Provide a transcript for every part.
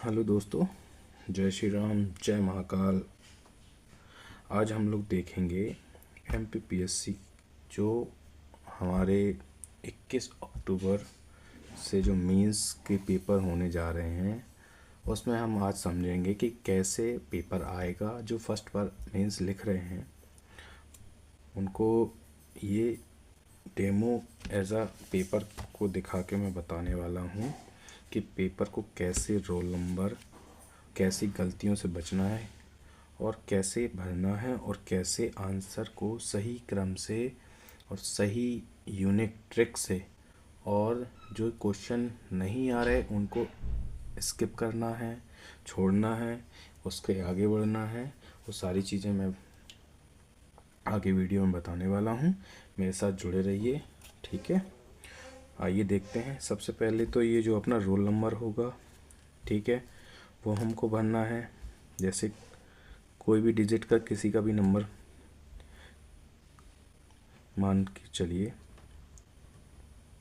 Hello दोस्तों, जय श्री राम, जय महाकाल। आज हम लोग देखेंगे एमपीपीएससी जो हमारे 21 अक्टूबर से जो मेंस के पेपर होने जा रहे हैं, उसमें हम आज समझेंगे कि कैसे पेपर आएगा। जो फर्स्ट बार मेंस लिख रहे हैं उनको ये डेमो एज अ पेपर को दिखा के मैं बताने वाला हूँ कि पेपर को कैसे रोल नंबर, कैसी गलतियों से बचना है और कैसे भरना है और कैसे आंसर को सही क्रम से और सही यूनिक ट्रिक से, और जो क्वेश्चन नहीं आ रहे उनको स्किप करना है, छोड़ना है, उसके आगे बढ़ना है। वो सारी चीज़ें मैं आगे वीडियो में बताने वाला हूँ। मेरे साथ जुड़े रहिए, ठीक है। आइए देखते हैं। सबसे पहले तो ये जो अपना रोल नंबर होगा, ठीक है, वो हमको भरना है। जैसे कोई भी डिजिट का किसी का भी नंबर मान के चलिए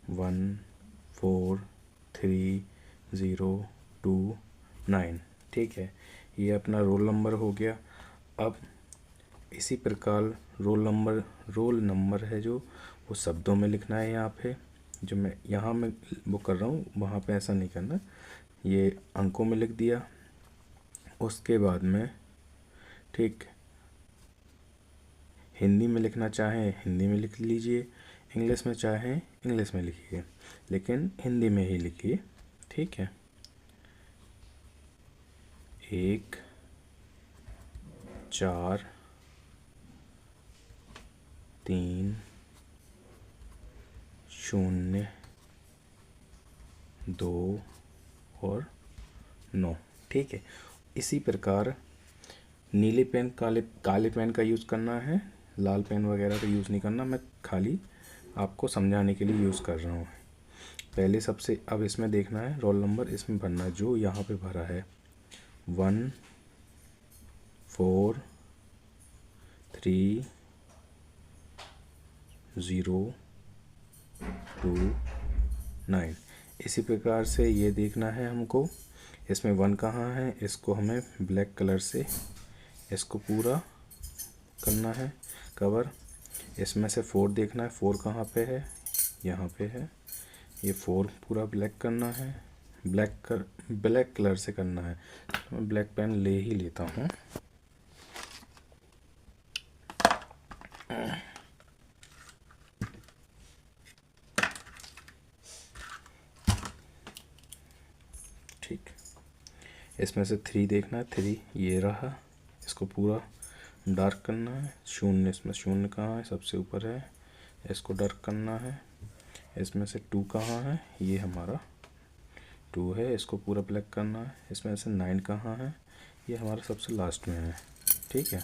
14302 9, ठीक है। ये अपना रोल नंबर हो गया। अब इसी प्रकार रोल नंबर है जो वो शब्दों में लिखना है। यहाँ पे जो मैं वो कर रहा हूँ, वहाँ पे ऐसा नहीं करना। ये अंकों में लिख दिया। उसके बाद में ठीक हिंदी में लिखना चाहें हिंदी में लिख लीजिए, इंग्लिश में चाहें इंग्लिश में लिखिए, लेकिन हिंदी में ही लिखिए, ठीक है। 1 4 3 0 2 और 9, ठीक है। इसी प्रकार नीले पेन काले पेन का यूज़ करना है, लाल पेन वगैरह का यूज़ नहीं करना। मैं खाली आपको समझाने के लिए यूज़ कर रहा हूँ। पहले सबसे अब इसमें देखना है रोल नंबर, इसमें भरना जो यहाँ पे भरा है 1 4 3 0 2 9। इसी प्रकार से ये देखना है हमको, इसमें 1 कहाँ है, इसको हमें ब्लैक कलर से इसको पूरा करना है कवर। इसमें से 4 देखना है, 4 कहाँ पे है, यहाँ पे है। ये 4 पूरा ब्लैक करना है, ब्लैक कलर से करना है। मैं ब्लैक पेन ले ही लेता हूँ। ठीक, इसमें से 3 देखना है, 3 ये रहा, इसको पूरा डार्क करना है। 0, इसमें 0 कहाँ है, सबसे ऊपर है, इसको डार्क करना है। इसमें से 2 कहाँ है, ये हमारा 2 है, इसको पूरा ब्लैक करना है। इसमें से 9 कहाँ है, ये हमारा सबसे लास्ट में है, ठीक है।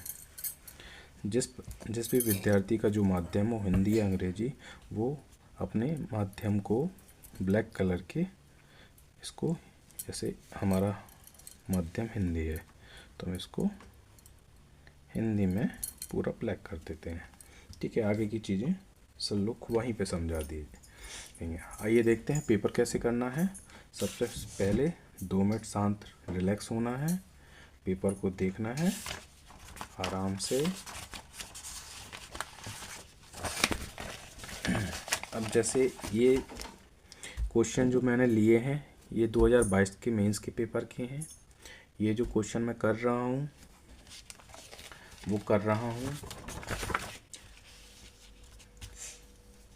जिस भी विद्यार्थी का जो माध्यम हो, हिंदी या अंग्रेजी, वो अपने माध्यम को ब्लैक कलर के, इसको जैसे हमारा माध्यम हिंदी है तो हम इसको हिंदी में पूरा ब्लैक कर देते हैं, ठीक है। आगे की चीज़ें सब लोग वहीं पे समझा दीजिए। आइए देखते हैं पेपर कैसे करना है। सबसे पहले 2 मिनट शांत रिलैक्स होना है, पेपर को देखना है आराम से। अब जैसे ये क्वेश्चन जो मैंने लिए हैं, ये 2022 के मेंस के पेपर के हैं। ये जो क्वेश्चन मैं कर रहा हूँ वो कर रहा हूँ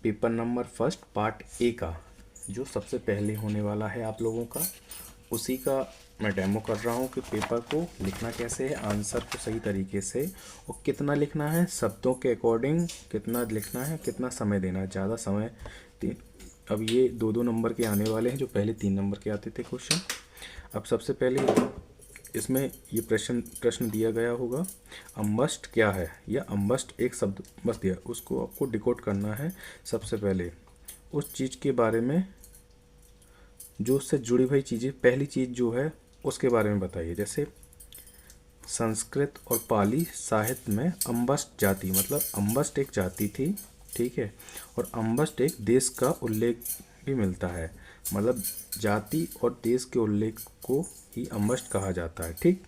paper number first part A का, जो सबसे पहले होने वाला है आप लोगों का, उसी का मैं डेमो कर रहा हूँ कि पेपर को लिखना कैसे है, आंसर को सही तरीके से, और कितना लिखना है, शब्दों के अकॉर्डिंग कितना लिखना है, कितना समय देना है। ज़्यादा समय अब ये 2-2 नंबर के आने वाले हैं, जो पहले 3 नंबर के आते थे क्वेश्चन। अब सबसे पहले इसमें ये प्रश्न दिया गया होगा, अम्बस्ट क्या है, या अम्बस्ट एक शब्द बस दिया, उसको आपको डिकोड करना है। सबसे पहले उस चीज़ के बारे में जो उससे जुड़ी हुई चीज़ें, पहली चीज़ जो है उसके बारे में बताइए। जैसे संस्कृत और पाली साहित्य में अम्बस्ट जाति, मतलब अम्बस्ट एक जाति थी, ठीक है, और अम्बस्ट एक देश का उल्लेख भी मिलता है। मतलब जाति और देश के उल्लेख को ही अमष्ट कहा जाता है। ठीक,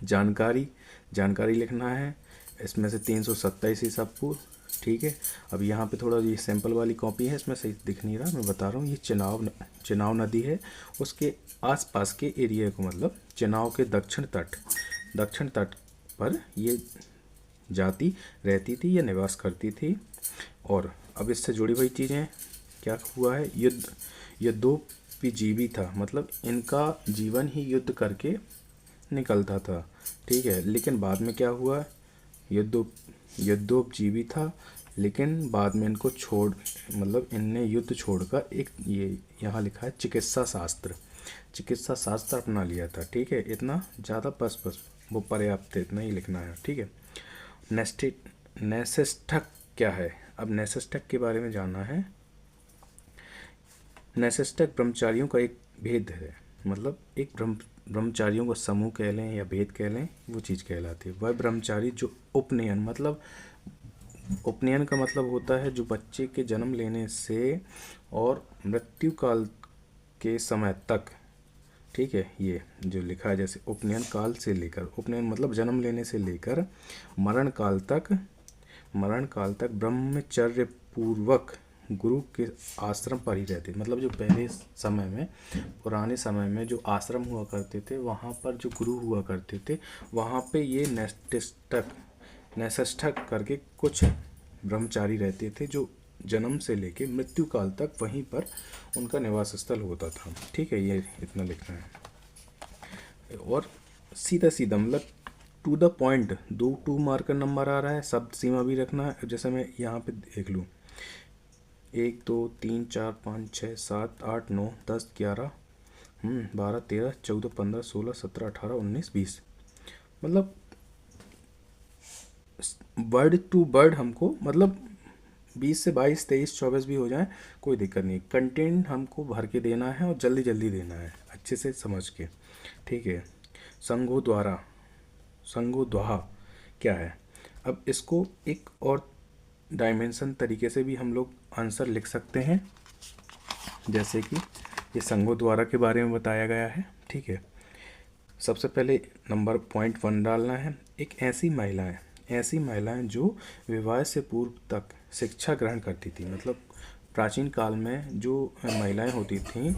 जानकारी लिखना है, इसमें से 327 ही सबको। ठीक है, अब यहाँ पे थोड़ा ये सैंपल वाली कॉपी है, इसमें सही दिख नहीं रहा, मैं बता रहा हूँ। ये चिनाब नदी है, उसके आसपास के एरिया को, मतलब चिनाब के दक्षिण तट पर ये जाति रहती थी या निवास करती थी। और अब इससे जुड़ी हुई चीज़ें क्या हुआ है, युद्धोपजीवी था, मतलब इनका जीवन ही युद्ध करके निकलता था। ठीक है, लेकिन बाद में क्या हुआ, युद्धोपजीवी था, लेकिन बाद में इनको मतलब इनने युद्ध छोड़कर एक ये यहाँ लिखा है चिकित्सा शास्त्र अपना लिया था। ठीक है, इतना ज़्यादा बस वो पर्याप्त है, इतना ही लिखना है। ठीक है, नेसेस्टक क्या है, अब नेसेस्टक के बारे में जानना है। नेसेस्टक ब्रह्मचारियों का एक भेद है, मतलब एक ब्रह्मचारियों का समूह कह लें या भेद कह लें, वो चीज़ कहलाती है। वह ब्रह्मचारी जो उपनयन का मतलब होता है जो बच्चे के जन्म लेने से और मृत्यु काल के समय तक। ठीक है, ये जो लिखा है जैसे उपनयन काल से लेकर, उपनयन मतलब जन्म लेने से लेकर मरण काल तक ब्रह्मचर्य पूर्वक गुरु के आश्रम पर ही रहते। मतलब जो पहले समय में, पुराने समय में जो आश्रम हुआ करते थे, वहाँ पर जो गुरु हुआ करते थे, वहाँ पे ये नेसेस्टक करके कुछ ब्रह्मचारी रहते थे जो जन्म से लेके मृत्यु काल तक वहीं पर उनका निवास स्थल होता था। ठीक है, ये इतना लिखना है। और सीधा मतलब टू द पॉइंट, 2 मार्क का नंबर आ रहा है, शब्द सीमा भी रखना है। जैसे मैं यहाँ पे देख लूँ, 1 2 3 4 5 6 7 8 9 10 11 12 13 14 15 16 17 18 19 20, मतलब वर्ड टू वर्ड हमको, मतलब 20 से 22 23 24 भी हो जाए, कोई दिक्कत नहीं। कंटेंट हमको भर के देना है और जल्दी जल्दी देना है, अच्छे से समझ के। ठीक है, संगोद्वाहा क्या है, अब इसको एक और डायमेंशन तरीके से भी हम लोग आंसर लिख सकते हैं, जैसे कि ये संगोद्वारा के बारे में बताया गया है। ठीक है, सबसे पहले नंबर पॉइंट 1 डालना है। एक ऐसी महिलाएं जो विवाह से पूर्व तक शिक्षा ग्रहण करती थी, मतलब प्राचीन काल में जो महिलाएं होती थीं,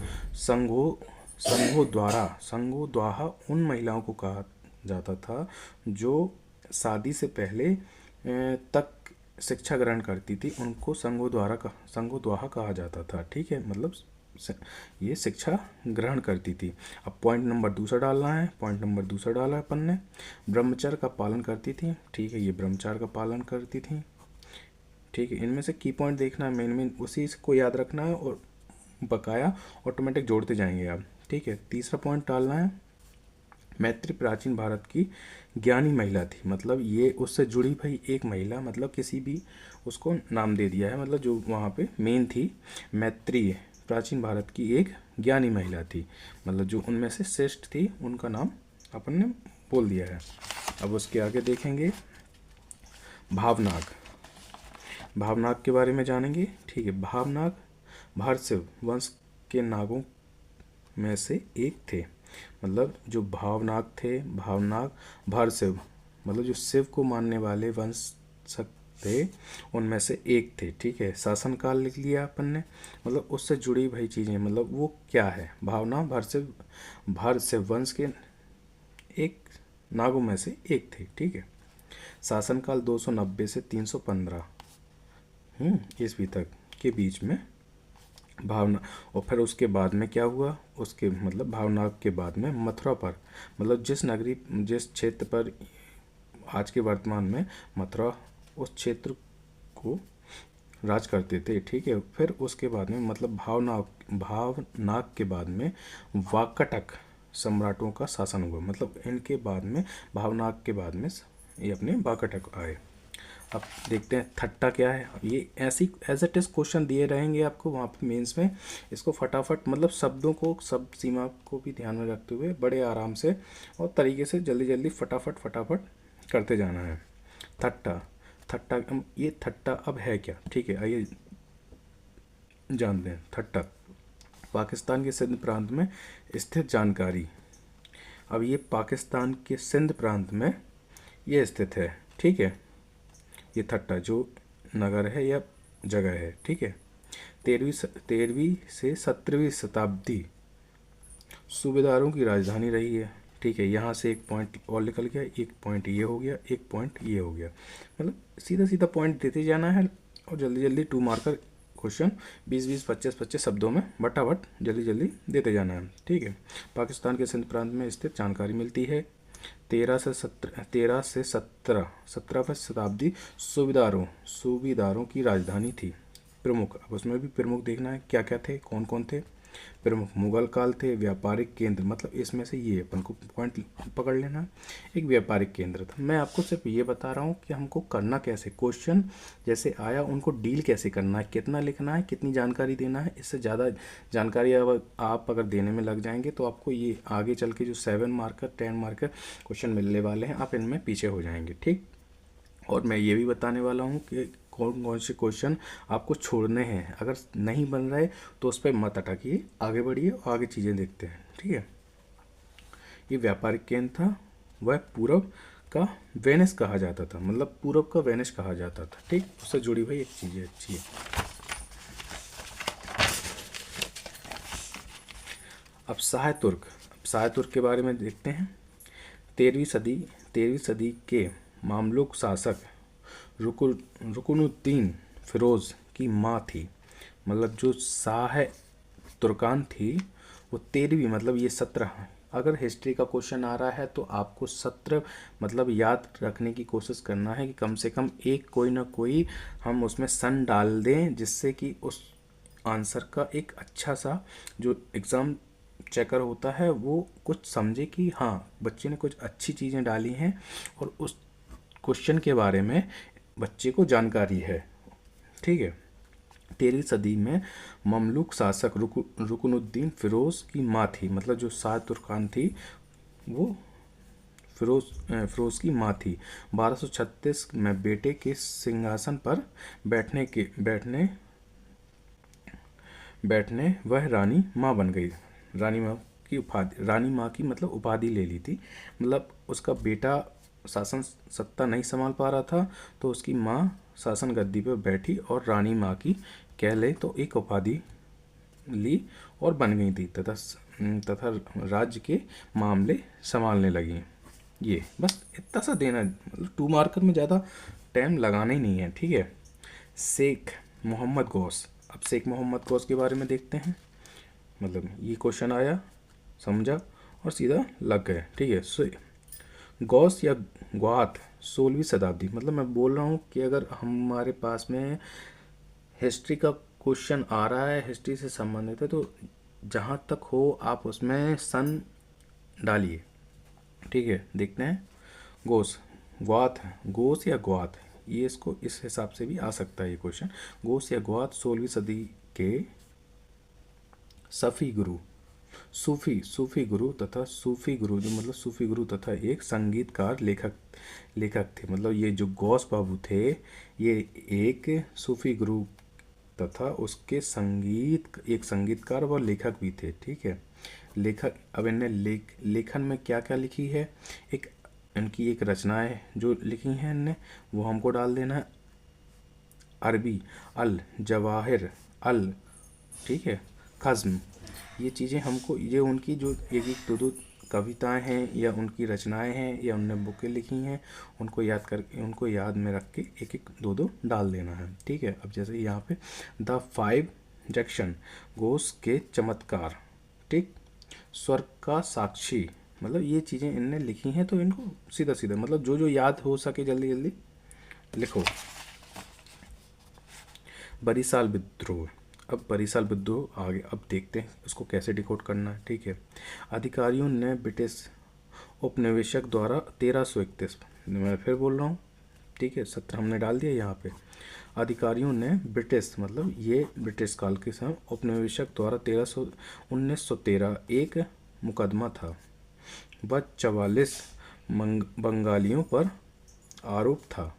संगोद्वाहा उन महिलाओं को कहा जाता था जो शादी से पहले तक शिक्षा ग्रहण करती थी, उनको संगोद्वाहा कहा जाता था। ठीक है, मतलब ये शिक्षा ग्रहण करती थी। अब पॉइंट नंबर दूसरा डालना है। पॉइंट नंबर दूसरा डाला अपन ने, ब्रह्मचर्य का पालन करती थी। ठीक है, ये ब्रह्मचर्य का पालन करती थी। ठीक है, इनमें से की पॉइंट देखना है, मेन उसी को याद रखना है और बकाया ऑटोमेटिक जोड़ते जाएंगे आप। ठीक है, तीसरा पॉइंट डालना है, मैत्री प्राचीन भारत की ज्ञानी महिला थी, मतलब ये उससे जुड़ी भाई एक महिला, मतलब किसी भी उसको नाम दे दिया है, मतलब जो वहाँ पे मेन थी, मैत्री प्राचीन भारत की एक ज्ञानी महिला थी, मतलब जो उनमें से श्रेष्ठ थी, उनका नाम अपन ने बोल दिया है। अब उसके आगे देखेंगे भावनाग के बारे में जानेंगे। ठीक है, भावनाग भारतसेव वंश के नागों में से एक थे, मतलब जो भावनाग भारतसेव, मतलब जो शिव को मानने वाले वंशज थे, उनमें से एक थे। ठीक है, शासनकाल लिख लिया अपन ने, मतलब उससे जुड़ी भाई चीज़ें, मतलब वो क्या है, भारतसेव वंश के एक नागों में से एक थे। ठीक है, शासनकाल 290 से 315 ईस्वी तक के बीच में भावना। और फिर उसके बाद में क्या हुआ, उसके मतलब भावनाग के बाद में मथुरा पर, मतलब जिस क्षेत्र पर आज के वर्तमान में मथुरा, उस क्षेत्र को राज करते थे। ठीक है, फिर उसके बाद में मतलब भावनाग के बाद में वाकाटक सम्राटों का शासन हुआ, मतलब इनके बाद में भावनाग के बाद में ये अपने वाकाटक आए। अब देखते हैं थट्टा क्या है। ये ऐसी एज इट इज़ क्वेश्चन दिए रहेंगे आपको वहाँ पे मेंस में, इसको फटाफट मतलब शब्दों को, शब्द सीमा को भी ध्यान में रखते हुए बड़े आराम से और तरीके से जल्दी जल्दी फटाफट करते जाना है। थट्टा ये थट्टा अब है क्या, ठीक है, आइए जानते हैं। थट्टा पाकिस्तान के सिंध प्रांत में स्थित जानकारी। अब ये पाकिस्तान के सिंध प्रांत में ये स्थित है, ठीक है। ये थट्टा जो नगर है या जगह है, ठीक है। 13वीं से 17वीं शताब्दी सूबेदारों की राजधानी रही है, ठीक है। यहाँ से एक पॉइंट और निकल गया, एक पॉइंट ये हो गया, एक पॉइंट ये हो गया। मतलब सीधा सीधा पॉइंट देते जाना है और जल्दी जल्दी 2 मार्कर क्वेश्चन 20-20, 25-25 शब्दों में बटाबट जल्दी जल्दी देते जाना है, ठीक है। पाकिस्तान के सिंध प्रांत में स्थित जानकारी मिलती है। 13 से 17वीं शताब्दी सूबेदारों की राजधानी थी। प्रमुख, अब उसमें भी प्रमुख देखना है क्या क्या थे, कौन कौन थे प्रमुख। मुगल काल थे। व्यापारिक केंद्र, मतलब इसमें से ये अपन को पॉइंट पकड़ लेना है। एक व्यापारिक केंद्र था। मैं आपको सिर्फ ये बता रहा हूँ कि हमको करना कैसे, क्वेश्चन जैसे आया उनको डील कैसे करना है, कितना लिखना है, कितनी जानकारी देना है। इससे ज़्यादा जानकारी आप अगर देने में लग जाएंगे तो आपको ये आगे चल के जो 7 मार्कर 10 मार्कर क्वेश्चन मिलने वाले हैं, आप इनमें पीछे हो जाएंगे, ठीक। और मैं ये भी बताने वाला हूँ कि कौन कौन से क्वेश्चन आपको छोड़ने हैं। अगर नहीं बन रहे तो उस पर मत अटकिए, आगे बढ़िए और आगे चीज़ें देखते हैं, ठीक है। ये व्यापारिक केंद्र था। वह पूरब का वेनिस कहा जाता था, मतलब पूरब का वेनिस कहा जाता था, ठीक। उससे जुड़ी हुई एक चीज़ अच्छी है। अब शाह तुर्क के बारे में देखते हैं। 13वीं सदी के मामलुक शासक रुकनुद्दीन फिरोज की माँ थी। मतलब जो शाह तुर्कान थी वो 13वीं, मतलब ये 17। अगर हिस्ट्री का क्वेश्चन आ रहा है तो आपको 17 मतलब याद रखने की कोशिश करना है कि कम से कम एक कोई ना कोई हम उसमें सन डाल दें, जिससे कि उस आंसर का एक अच्छा सा जो एग्ज़ाम चेकर होता है वो कुछ समझे कि हाँ बच्चे ने कुछ अच्छी चीज़ें डाली हैं और उस क्वेश्चन के बारे में बच्चे को जानकारी है, ठीक है। 13वीं सदी में ममलूक शासक रुकनुद्दीन फिरोज की माँ थी। मतलब जो शाह तुर्कान थी वो फिरोज की माँ थी। 1236 में बेटे के सिंहासन पर बैठने वह रानी माँ बन गई। रानी माँ की मतलब उपाधि ले ली थी। मतलब उसका बेटा शासन सत्ता नहीं संभाल पा रहा था तो उसकी माँ शासन गद्दी पर बैठी और रानी माँ की कह ले तो एक उपाधि ली और बन गई थी तथा राज्य के मामले संभालने लगी। ये बस इतना सा देना, मतलब 2 मार्कर में ज़्यादा टाइम लगाना ही नहीं है, ठीक है। शेख मोहम्मद गौस। अब शेख मोहम्मद गौस के बारे में देखते हैं। मतलब ये क्वेश्चन आया, समझा और सीधा लग गए, ठीक है। गौस या ग्वात 16वीं शताब्दी। मतलब मैं बोल रहा हूँ कि अगर हमारे पास में हिस्ट्री का क्वेश्चन आ रहा है, हिस्ट्री से संबंधित है, तो जहाँ तक हो आप उसमें सन डालिए, ठीक है। देखते हैं। गोस या ग्वात, ये इसको इस हिसाब से भी आ सकता है ये क्वेश्चन। गोस या ग्वात 16वीं सदी के सूफी गुरु जो मतलब सूफी गुरु तथा एक संगीतकार लेखक थे। मतलब ये जो गौस बाबू थे ये एक सूफी गुरु तथा उसके एक संगीतकार व लेखक भी थे, ठीक है। लेखक, अब इनने लेखन में क्या क्या लिखी है, इनकी एक रचनाएं जो लिखी हैं इनने वो हमको डाल देना है। अरबी अल जवाहिर अल, ठीक है, खज्म, ये चीज़ें हमको, ये उनकी जो एक दो कविताएं हैं या उनकी रचनाएं हैं या उनने बुकें लिखी हैं, उनको याद में रख के एक दो डाल देना है, ठीक है। अब जैसे यहाँ पे द 5 जंक्शन, घोष के चमत्कार, ठीक, स्वर्ग का साक्षी, मतलब ये चीज़ें इनने लिखी हैं तो इनको सीधा सीधा मतलब जो याद हो सके जल्दी जल्दी लिखो। बरिसाल विद्रोह। अब बरिसाल विद्रोह आगे अब देखते हैं उसको कैसे डिकोड करना है, ठीक है। अधिकारियों ने ब्रिटिश उपनिवेशक द्वारा 1331, मैं फिर बोल रहा हूँ, ठीक है, 17 हमने डाल दिया यहाँ पे। अधिकारियों ने मतलब ये ब्रिटिश काल के समय उपनिवेशक द्वारा 1913 एक मुकदमा था। वह 44 बंगालियों पर आरोप था।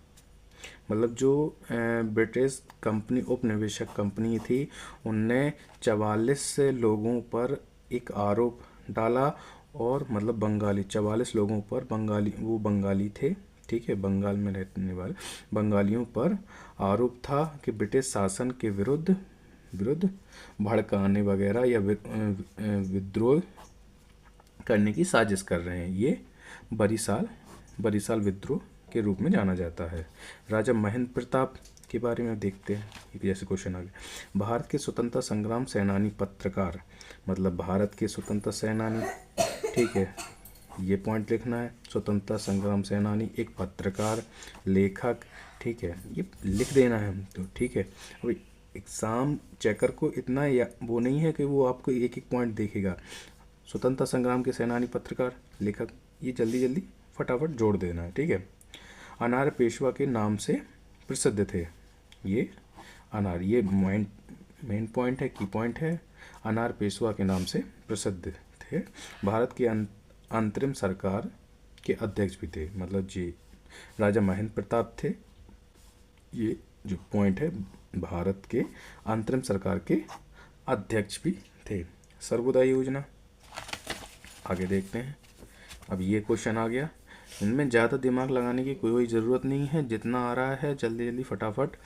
मतलब जो ब्रिटिश कंपनी उपनिवेशक कंपनी थी, उनने 44 लोगों पर एक आरोप डाला, और मतलब बंगाली 44 लोगों पर, बंगाली वो बंगाली थे, ठीक है, बंगाल में रहने वाले बंगालियों पर आरोप था कि ब्रिटिश शासन के विरुद्ध विरुद्ध भड़काने वगैरह या विद्रोह करने की साजिश कर रहे हैं। ये बरिसाल विद्रोह के रूप में जाना जाता है। राजा महेंद्र प्रताप के बारे में देखते हैं, एक जैसे क्वेश्चन आ गया। भारत के स्वतंत्रता संग्राम सेनानी, पत्रकार, मतलब भारत के स्वतंत्रता सेनानी, ठीक है, ये पॉइंट लिखना है। स्वतंत्रता संग्राम सेनानी, एक पत्रकार, लेखक, ठीक है, ये लिख देना है तो ठीक है। अभी एग्ज़ाम चेकर को इतना या वो नहीं है कि वो आपको एक एक पॉइंट देखेगा। स्वतंत्रता संग्राम के सेनानी, पत्रकार, लेखक, ये जल्दी जल्दी फटाफट जोड़ देना है, ठीक है। अनार पेशवा के नाम से प्रसिद्ध थे। ये अनार, ये मेन पॉइंट है, की पॉइंट है। अनार पेशवा के नाम से प्रसिद्ध थे। भारत की अंतरिम सरकार के अध्यक्ष भी थे, मतलब जी राजा महेंद्र प्रताप थे। ये जो पॉइंट है, भारत के अंतरिम सरकार के अध्यक्ष भी थे। सर्वोदय योजना आगे देखते हैं। अब ये क्वेश्चन आ गया, इनमें ज़्यादा दिमाग लगाने की कोई ज़रूरत नहीं है, जितना आ रहा है जल्दी जल्दी फटाफट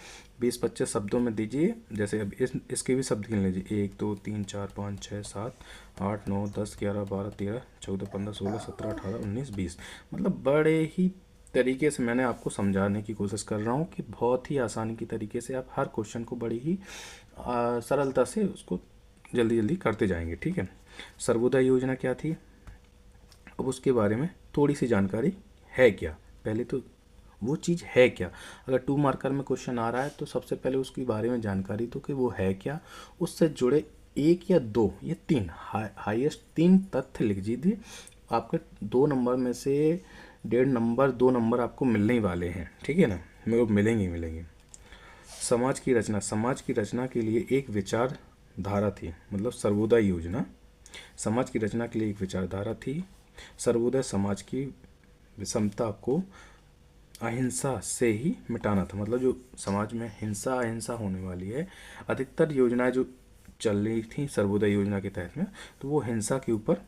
20-25 शब्दों में दीजिए। जैसे अब इसके भी शब्द गिन लीजिए, 1 2 3 4 5 6 7 8 9 10 11 12 13 14 15 16 17 18 19 20। मतलब बड़े ही तरीके से मैंने आपको समझाने की कोशिश कर रहा हूँ कि बहुत ही आसानी की तरीके से आप हर क्वेश्चन को बड़ी ही सरलता से उसको जल्दी जल्दी करते जाएंगे, ठीक है। सर्वोदय योजना क्या थी, अब उसके बारे में थोड़ी सी जानकारी है क्या, पहले तो वो चीज़ है क्या। अगर 2 मार्कर में क्वेश्चन आ रहा है तो सबसे पहले उसके बारे में जानकारी तो कि वो है क्या, उससे जुड़े 1 या 2 या 3 हाईएस्ट 3 तथ्य लिख दीजिए। आपके 2 नंबर में से 1.5 नंबर 2 नंबर आपको मिलने ही वाले हैं, ठीक है ना, मेरे को मिलेंगे। समाज की रचना के लिए एक विचारधारा थी, मतलब सर्वोदय योजना समाज की रचना के लिए एक विचारधारा थी। सर्वोदय समाज की विषमता को अहिंसा से ही मिटाना था, मतलब जो समाज में हिंसा अहिंसा होने वाली है, अधिकतर योजनाएं जो चल रही थी सर्वोदय योजना के तहत में, तो वो हिंसा के ऊपर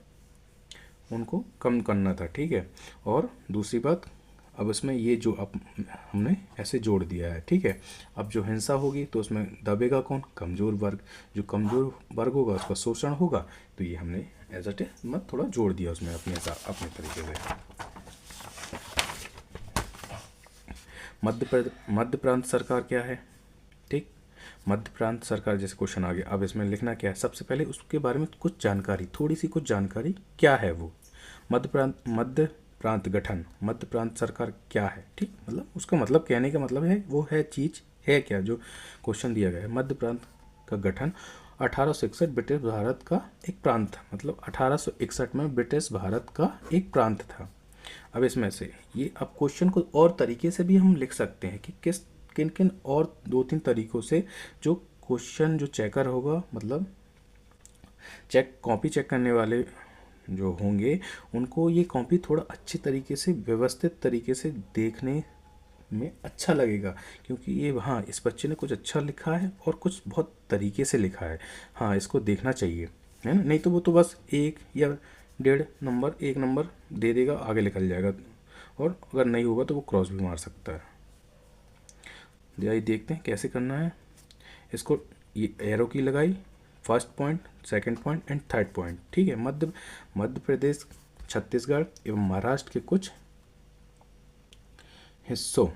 उनको कम करना था, ठीक है। और दूसरी बात, अब इसमें ये जो अब हमने ऐसे जोड़ दिया है, ठीक है। अब जो हिंसा होगी तो उसमें दबेगा कौन, कमज़ोर वर्ग, जो कमज़ोर वर्ग होगा उसका शोषण होगा, तो ये हमने एज अ मत थोड़ा जोड़ दिया उसमें अपने तरीके से। मध्य प्रांत सरकार क्या है, ठीक, मध्य प्रांत सरकार जैसे क्वेश्चन आ गया। अब इसमें लिखना क्या है, सबसे पहले उसके बारे में कुछ जानकारी, थोड़ी सी कुछ जानकारी क्या है वो। मध्य प्रांत गठन, मध्य प्रांत सरकार क्या है, ठीक, मतलब उसका मतलब कहने का मतलब है वो है चीज़ है क्या, जो क्वेश्चन दिया गया है। मध्य प्रांत का गठन 1861 ब्रिटिश भारत का एक प्रांत था, मतलब 1861 में ब्रिटिश भारत का एक प्रांत था। अब इसमें से ये अब क्वेश्चन को और तरीके से भी हम लिख सकते हैं कि किन किन और 2-3 तरीकों से जो क्वेश्चन जो चेकर होगा, मतलब कॉपी चेक करने वाले जो होंगे उनको ये कॉपी थोड़ा अच्छी तरीके से व्यवस्थित तरीके से देखने में अच्छा लगेगा, क्योंकि ये हाँ इस बच्चे ने कुछ अच्छा लिखा है और कुछ बहुत तरीके से लिखा है, हाँ इसको देखना चाहिए, है ना। नहीं तो वो तो बस 1 या 1.5 नंबर 1 नंबर दे देगा, आगे निकल जाएगा, और अगर नहीं होगा तो वो क्रॉस भी मार सकता है। आइए देखते हैं कैसे करना है इसको। ये एरो की लगाई, first point, second point and third point, ठीक है। मध्य प्रदेश, छत्तीसगढ़ एवं महाराष्ट्र के कुछ हिस्सों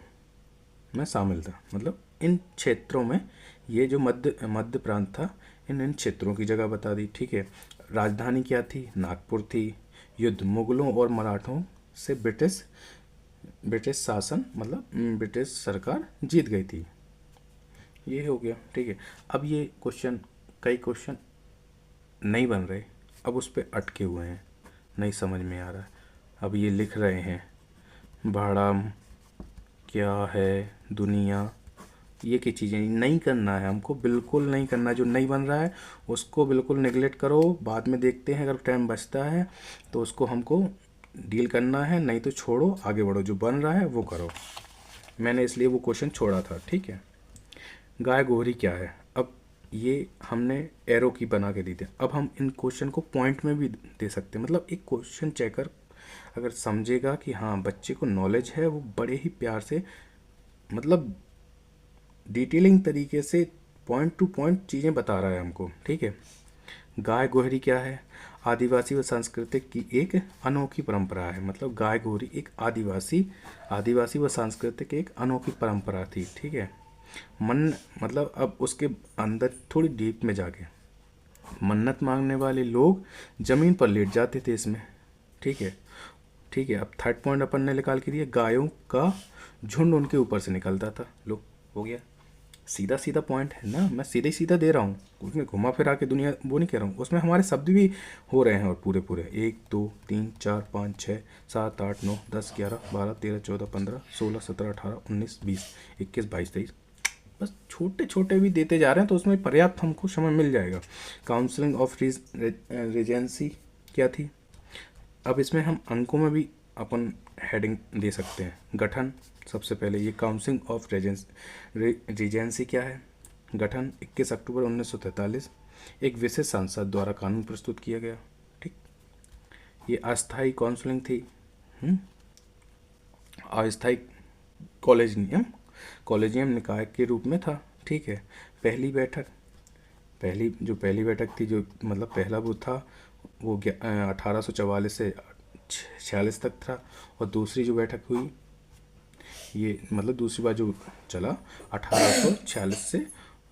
में शामिल था, मतलब इन क्षेत्रों में ये जो मध्य प्रांत था, इन क्षेत्रों की जगह बता दी, ठीक है। राजधानी क्या थी, नागपुर थी। युद्ध मुगलों और मराठों से ब्रिटिश शासन, मतलब ब्रिटिश सरकार जीत गई थी, ये हो गया, ठीक है। अब ये कई क्वेश्चन नहीं बन रहे, अब उस पर अटके हुए हैं, नहीं समझ में आ रहा है। अब ये लिख रहे हैं भाड़ा क्या है, दुनिया, ये की चीज़ें नहीं करना है हमको, बिल्कुल नहीं करना। जो नहीं बन रहा है उसको बिल्कुल नेगलेक्ट करो, बाद में देखते हैं अगर टाइम बचता है तो उसको हमको डील करना है, नहीं तो छोड़ो आगे बढ़ो, जो बन रहा है वो करो। मैंने इसलिए वो क्वेश्चन छोड़ा था, ठीक है। गाय गोहरी क्या है, अब ये हमने एरो की बना के दी थी। अब हम इन क्वेश्चन को पॉइंट में भी दे सकते हैं, मतलब एक क्वेश्चन चेकर अगर समझेगा कि हाँ बच्चे को नॉलेज है, वो बड़े ही प्यार से, मतलब डिटेलिंग तरीके से पॉइंट टू पॉइंट चीज़ें बता रहा है हमको, ठीक है। गाय गोहरी क्या है, आदिवासी व सांस्कृतिक की एक अनोखी परंपरा है। मतलब गाय गोहरी एक आदिवासी व सांस्कृतिक एक अनोखी परंपरा थी, ठीक है। मन मतलब अब उसके अंदर थोड़ी डीप में जाके, मन्नत मांगने वाले लोग जमीन पर लेट जाते थे इसमें, ठीक है। ठीक है, अब थर्ड पॉइंट अपन ने निकाल के दिया, गायों का झुंड उनके ऊपर से निकलता था। लो हो गया, सीधा सीधा पॉइंट है ना, मैं सीधे सीधा दे रहा हूँ, उसमें घुमा फिरा के दुनिया वो नहीं कह रहा हूँ, उसमें हमारे शब्द भी हो रहे हैं और पूरे पूरे 1 2 3 4 5 6 7 8 9 10 11 12 13 14 15 16 17 18 19 20 21 22 23, बस छोटे छोटे भी देते जा रहे हैं तो उसमें पर्याप्त हमको समय मिल जाएगा। काउंसलिंग ऑफ रीजेंसी क्या थी, अब इसमें हम अंकों में भी अपन हेडिंग दे सकते हैं। गठन, सबसे पहले ये काउंसिल ऑफ रीजेंसी क्या है। गठन 21 अक्टूबर 1943 एक विशेष सांसद द्वारा कानून प्रस्तुत किया गया, ठीक। ये अस्थायी काउंसलिंग थी, अस्थायी कॉलेजियम निकाय के रूप में था, ठीक है। पहली बैठक थी, जो मतलब पहला वो था वो 1844 से 46 तक था, और दूसरी जो बैठक हुई ये मतलब दूसरी बार जो चला 1846 से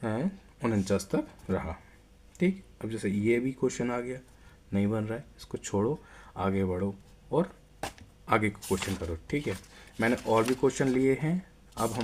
49 तक रहा, ठीक। अब जैसे ये भी क्वेश्चन आ गया, नहीं बन रहा है इसको छोड़ो, आगे बढ़ो और आगे क्वेश्चन करो, ठीक है। मैंने और भी क्वेश्चन लिए हैं, अब हम